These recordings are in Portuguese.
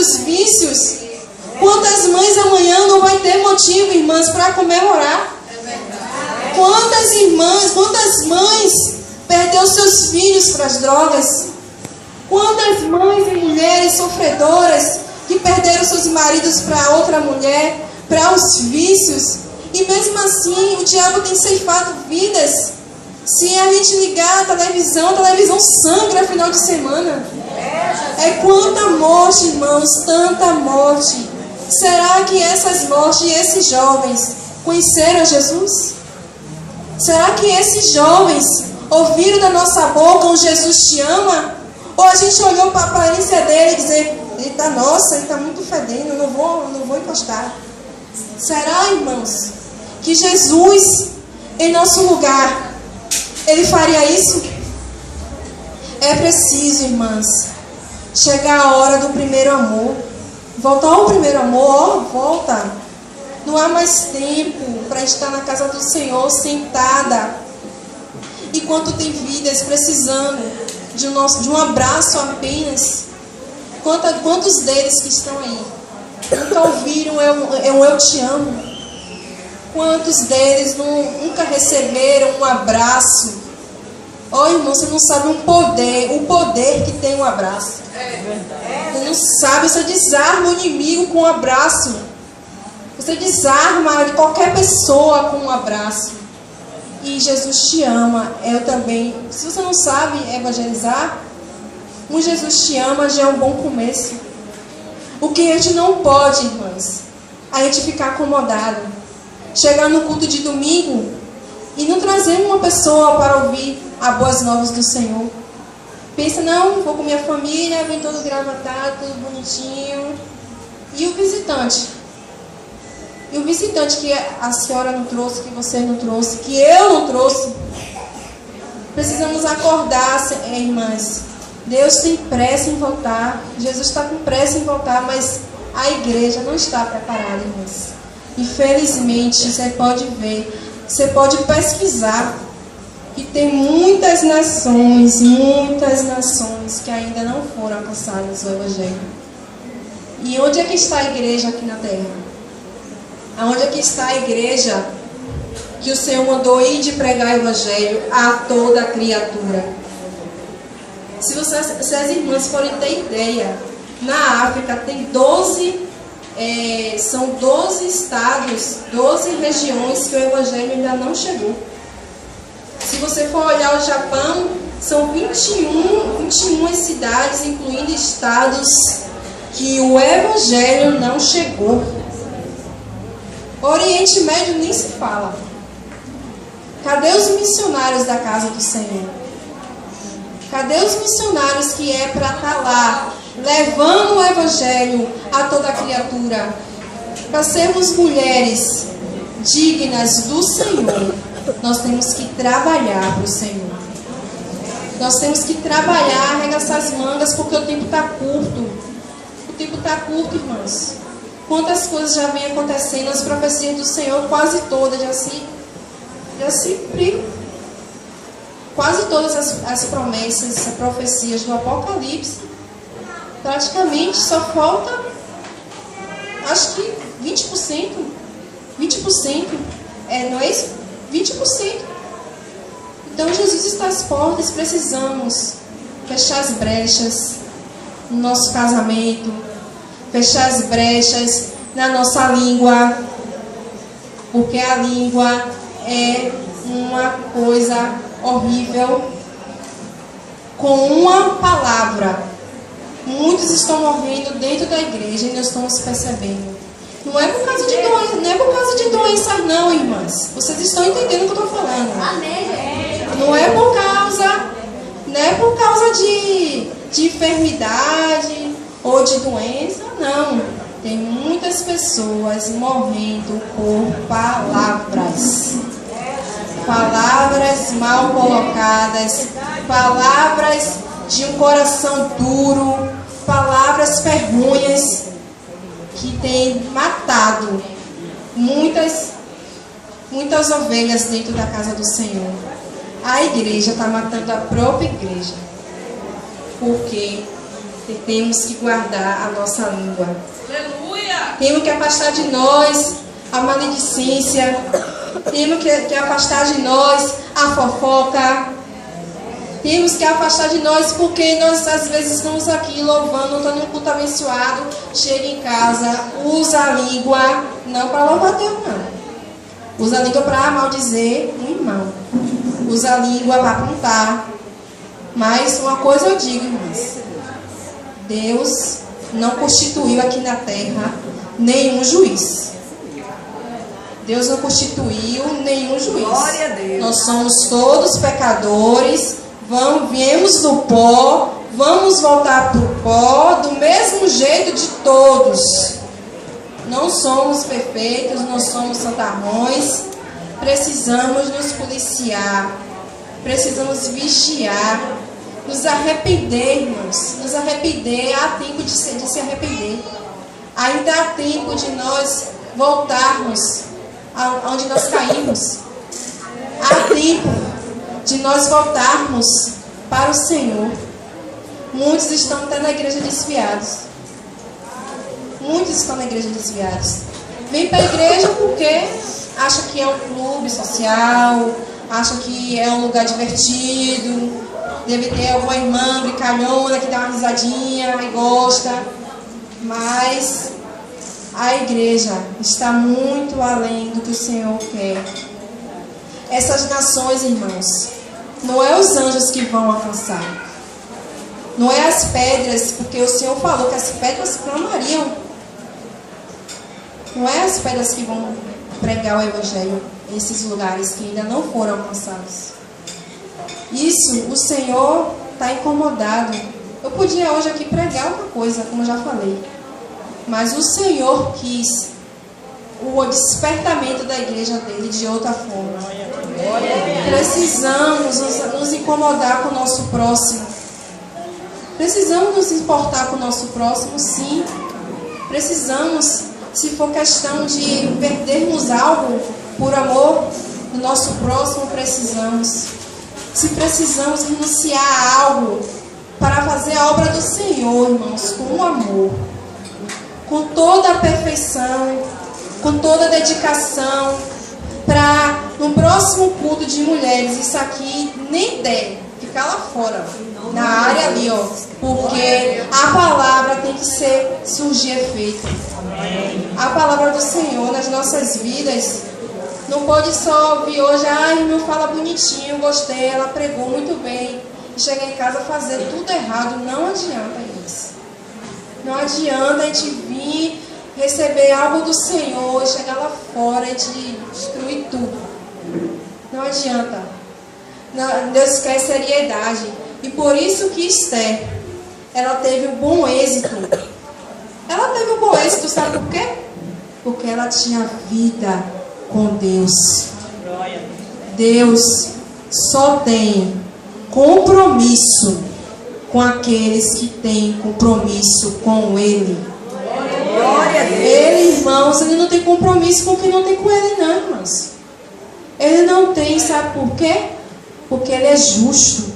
seus vícios. Quantas mães amanhã não vai ter motivo, irmãs, para comemorar? Quantas irmãs, quantas mães perdeu seus filhos para as drogas? Quantas mães e mulheres sofredoras que perderam seus maridos para outra mulher, para os vícios? E mesmo assim, o diabo tem ceifado vidas. Se a gente ligar a televisão sangra final de semana. É quanta morte, irmãos, tanta morte. Será que essas mortes e esses jovens conheceram Jesus? Será que esses jovens ouviram da nossa boca um Jesus te ama? Ou a gente olhou para a aparência dele e dizer, ele está muito fedendo, não vou encostar. Será, irmãos, que Jesus, em nosso lugar, ele faria isso? É preciso, irmãs, chegar a hora do primeiro amor. Voltar ao primeiro amor, volta. Não há mais tempo para estar na casa do Senhor sentada. Enquanto tem vidas precisando de um abraço apenas. Quantos deles que estão aí nunca ouviram eu te amo? Quantos deles nunca receberam um abraço? Irmão, você não sabe o poder que tem um abraço. Você não sabe, você desarma o inimigo com um abraço. Você desarma qualquer pessoa com um abraço. E Jesus te ama, eu também. Se você não sabe evangelizar, um Jesus te ama já é um bom começo. O que a gente não pode, irmãs, a gente ficar acomodado. Chegar no culto de domingo e não trazer uma pessoa para ouvir as boas novas do Senhor. Pensa, não, vou com minha família, vem todo gravatado, tudo bonitinho. E o visitante? E o visitante que a senhora não trouxe, que você não trouxe, que eu não trouxe. Precisamos acordar, irmãs. Deus tem pressa em voltar. Jesus está com pressa em voltar, mas a igreja não está preparada, irmãs. Infelizmente, você pode ver, você pode pesquisar, que tem muitas nações que ainda não foram alcançadas o Evangelho. E onde é que está a igreja aqui na terra? Aonde é que está a igreja que o Senhor mandou ir de pregar o Evangelho a toda criatura? Se as irmãs forem ter ideia, na África tem são 12 estados, 12 regiões que o Evangelho ainda não chegou. Se você for olhar o Japão, são 21 cidades, incluindo estados, que o Evangelho não chegou. O Oriente Médio nem se fala. Cadê os missionários da casa do Senhor? Cadê os missionários que é para estar lá, levando o Evangelho a toda criatura? Para sermos mulheres dignas do Senhor, nós temos que trabalhar para o Senhor. Nós temos que trabalhar, arregaçar as mangas, porque o tempo está curto. O tempo está curto, irmãos. Quantas coisas já vêm acontecendo, as profecias do Senhor, quase todas já se cumpriram. Quase todas as promessas, as profecias do Apocalipse, praticamente só falta, acho que 20%. 20%. Não é isso? 20%. Então Jesus está às portas, precisamos fechar as brechas no nosso casamento, fechar as brechas na nossa língua, porque a língua é uma coisa horrível. Com uma palavra, muitos estão morrendo dentro da igreja e nós estamos percebendo. Não é por causa de doença, não é por causa de doenças não, irmãs. Vocês estão entendendo o que eu estou falando? Não é por causa de enfermidade ou de doença, não. Tem muitas pessoas morrendo por palavras. Palavras mal colocadas, palavras de um coração duro, palavras ferrunhas que têm matado muitas ovelhas dentro da casa do Senhor. A igreja está matando a própria igreja, porque temos que guardar a nossa língua. Aleluia! Temos que afastar de nós a maledicência. Temos que afastar de nós a fofoca. Temos que afastar de nós, porque nós às vezes estamos aqui louvando, estamos num culto abençoado, chega em casa, usa a língua, não para louvar Deus, não. Usa a língua para maldizer um irmão. Usa a língua para apontar. Mas uma coisa eu digo, irmãos. Deus não constituiu aqui na terra nenhum juiz. Deus não constituiu nenhum juiz. Glória a Deus. Nós somos todos pecadores. Viemos do pó. Vamos voltar para o pó do mesmo jeito de todos. Não somos perfeitos, não somos santarrões. Precisamos nos policiar. Precisamos vigiar. Nos arrepender, irmãos. Nos arrepender. Há tempo de se arrepender. Ainda há tempo de nós voltarmos aonde nós caímos. Há tempo de nós voltarmos para o Senhor. Muitos estão até na igreja desviados. Muitos estão na igreja desviados. Vem para a igreja porque acha que é um clube social, acha que é um lugar divertido, deve ter alguma irmã brincalhona que dá uma risadinha e gosta. Mas a igreja está muito além do que o Senhor quer. Essas nações, irmãos, não é os anjos que vão alcançar. Não é as pedras, porque o Senhor falou que as pedras clamariam. Não é as pedras que vão pregar o Evangelho nesses lugares que ainda não foram alcançados. Isso, o Senhor está incomodado. Eu podia hoje aqui pregar outra coisa, como eu já falei. Mas o Senhor quis o despertamento da igreja dele de outra forma. Precisamos nos incomodar com o nosso próximo. Precisamos nos importar com o nosso próximo, sim. Precisamos, se for questão de perdermos algo por amor do nosso próximo, precisamos. Se precisamos renunciar a algo para fazer a obra do Senhor, irmãos, com amor, com toda a perfeição, com toda a dedicação, para no próximo culto de mulheres, isso aqui nem der, ficar lá fora, na área ali, ó, porque a palavra tem que surgir efeito. A palavra do Senhor nas nossas vidas não pode só ouvir hoje, irmão fala bonitinho, gostei, ela pregou muito bem, e chegar em casa fazer tudo errado. Não adianta isso. Não adianta a gente vir receber algo do Senhor e chegar lá fora e te destruir tudo. Não adianta. Deus quer seriedade. E por isso que Esther, ela teve um bom êxito. Ela teve um bom êxito, sabe por quê? Porque ela tinha vida com Deus. Deus só tem compromisso com aqueles que têm compromisso com Ele. Ele, irmãos, ele não tem compromisso com quem não tem com Ele, não, irmãos. Ele não tem, sabe por quê? Porque Ele é justo.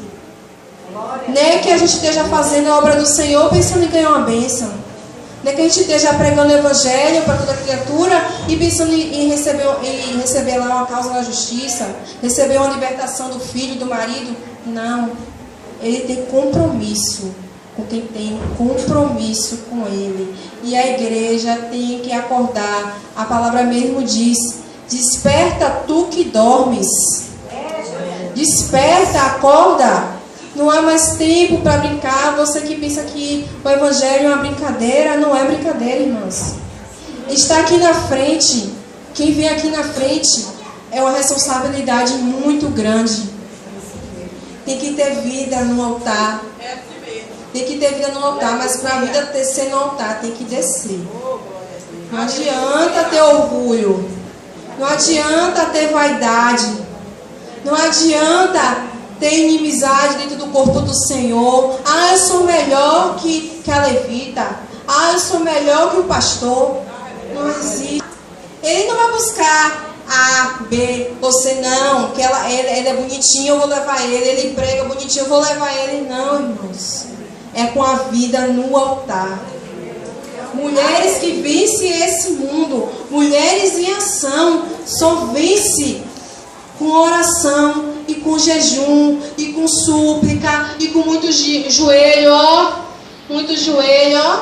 Não é que a gente esteja fazendo a obra do Senhor pensando em ganhar uma bênção. Não é que a gente esteja pregando o Evangelho para toda criatura e pensando em receber lá uma causa na justiça, receber uma libertação do filho, do marido. Não. Ele tem compromisso com quem tem compromisso com Ele. E a igreja tem que acordar. A palavra mesmo diz: desperta tu que dormes. Desperta, acorda. Não há mais tempo para brincar. Você que pensa que o Evangelho é uma brincadeira, não é brincadeira, irmãos. Está aqui na frente. Quem vem aqui na frente é uma responsabilidade muito grande. Tem que ter vida no altar. Tem que ter vida no altar, mas para a vida descer no altar, tem que descer. Não adianta ter orgulho. Não adianta ter vaidade. Não adianta ter inimizade dentro do corpo do Senhor. Eu sou melhor que a levita. Eu sou melhor que o pastor. Não existe. Ele não vai buscar A, B, você não, ele é bonitinho, eu vou levar ele. Ele prega bonitinho, eu vou levar ele. Não, irmãos. é com a vida no altar. Mulheres que vencem esse mundo, mulheres em ação, só vence com oração e com jejum e com súplica e com muito joelho, ó. Muito joelho, ó.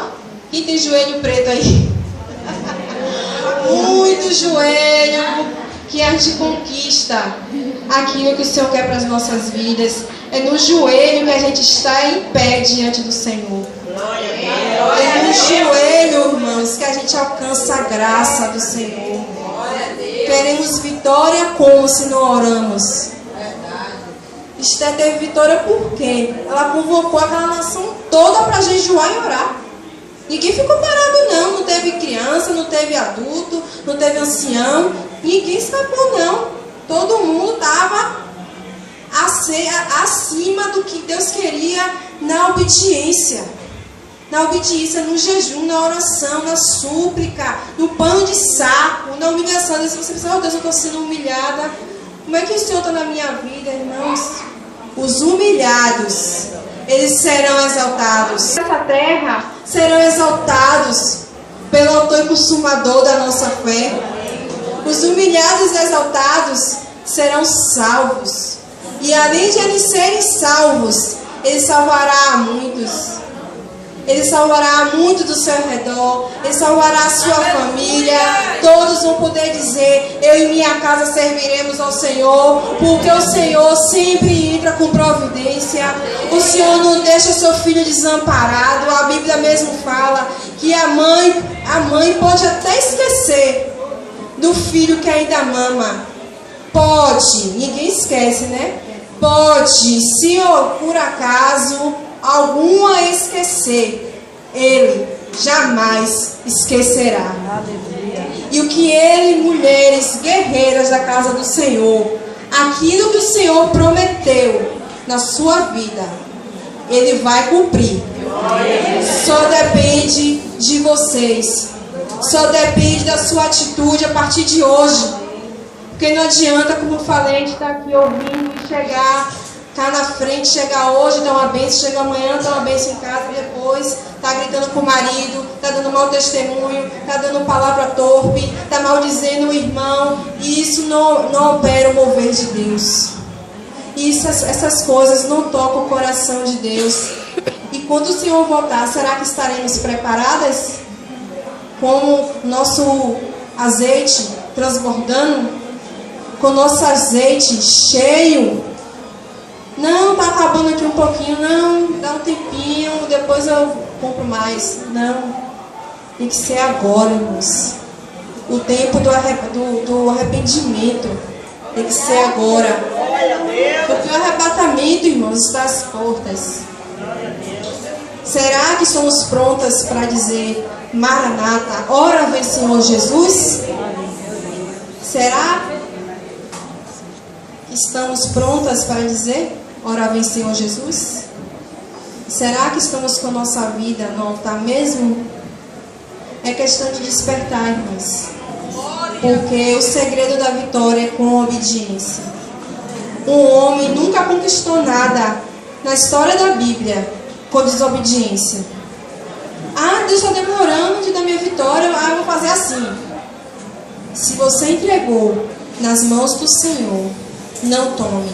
Quem tem joelho preto aí? Muito joelho, que a gente conquista aquilo que o Senhor quer para as nossas vidas. É no joelho que a gente está em pé diante do Senhor. É no joelho, irmãos, que a gente alcança a graça do Senhor. Queremos vitória como se não oramos? Esther teve vitória por quê? Ela convocou aquela nação toda para jejuar e orar. Ninguém ficou parado não. Não teve criança, não teve adulto, não teve ancião. Ninguém escapou não. Todo mundo estava acima do que Deus queria na obediência. Na obediência, no jejum, na oração, na súplica, no pano de saco, na humilhação. Se você pensa, oh Deus, eu estou sendo humilhada. Como é que o Senhor está na minha vida, irmãos? Os humilhados, eles serão exaltados. Nessa terra, serão exaltados pelo autor e consumador da nossa fé. Os humilhados e exaltados serão salvos. E além de eles serem salvos, Ele salvará a muitos. Ele salvará muito do seu redor. Ele salvará a sua família. Todos vão poder dizer: eu e minha casa serviremos ao Senhor. Porque o Senhor sempre entra com providência. O Senhor não deixa seu filho desamparado. A Bíblia mesmo fala que a mãe pode até esquecer do filho que ainda mama. Pode, ninguém esquece, né? Pode, se por acaso alguma esquecer, Ele jamais esquecerá. E o que Ele, mulheres guerreiras da casa do Senhor, aquilo que o Senhor prometeu na sua vida, Ele vai cumprir. Só depende de vocês. Só depende da sua atitude a partir de hoje. Porque não adianta, como eu falei, a gente estar aqui ouvindo e chegar, tá na frente, chegar hoje, dá uma bênção, chega amanhã, dá uma bênção em casa, depois tá gritando com o marido, tá dando mau testemunho, tá dando palavra torpe, tá maldizendo o irmão, e isso não opera o mover de Deus. E essas coisas não tocam o coração de Deus. E quando o Senhor voltar, será que estaremos preparadas? Com nosso azeite transbordando? Com nosso azeite cheio? Não, tá acabando aqui um pouquinho. Não, dá um tempinho, depois eu compro mais. Não, tem que ser agora, irmãos. O tempo do arrependimento tem que ser agora. Porque o arrebatamento, irmãos, está às portas. Será que somos prontas para dizer: Maranata, ora vem Senhor Jesus? Será que estamos prontas para dizer: ora vem Senhor Jesus? Será que estamos com a nossa vida no altar mesmo? É questão de despertar, irmãos. Porque o segredo da vitória é com obediência. Um homem nunca conquistou nada na história da Bíblia com desobediência. Ah, Deus está demorando de dar minha vitória, eu vou fazer assim. Se você entregou nas mãos do Senhor, não tome.